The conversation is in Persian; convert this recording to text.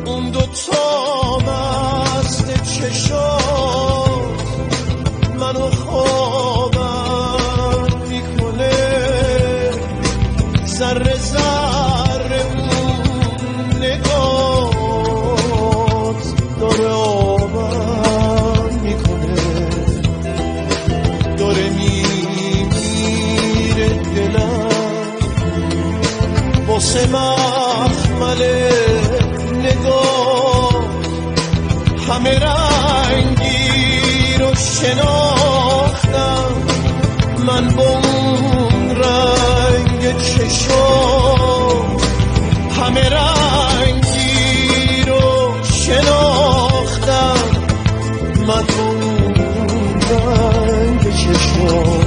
اون دوتا مست چشات منو خوابم میکنه، ذره ذره اون نگات داره آبم میکنه، داره میمیره دلم واسه مخمل نگاه. همه رنگی رو شناختم من با اون رنگ چشم، همه رنگی رو شناختم من با اون رنگ چشم.